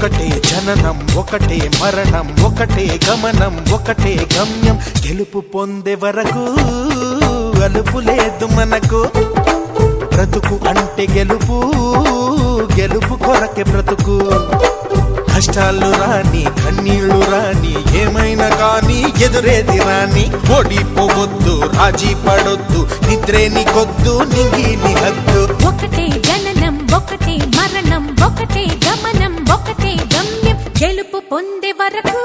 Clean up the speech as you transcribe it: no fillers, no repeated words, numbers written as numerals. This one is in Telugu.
ఒకటే జననం ఒకటే మరణం ఒకటే గమనం ఒకటే గమ్యం గెలుపు పొందే వరకు అలుపు లేదు మనకు బ్రతుకు అంటే గెలుపు గెలుపు కొరకే బ్రతుకు కష్టాలు రాని కన్నీళ్లు రాని ఏమైనా కానీ ఎదురేది రాని ఓడిపోవద్దు రాజీ పడొద్దు నిద్రే నీకొద్దు నింగి నీ హద్దు ఒకటే జననం ఒకటే మరణం ఒకటే గమనం ఒకటే గమ్యం గెలుపు పొందే వరకు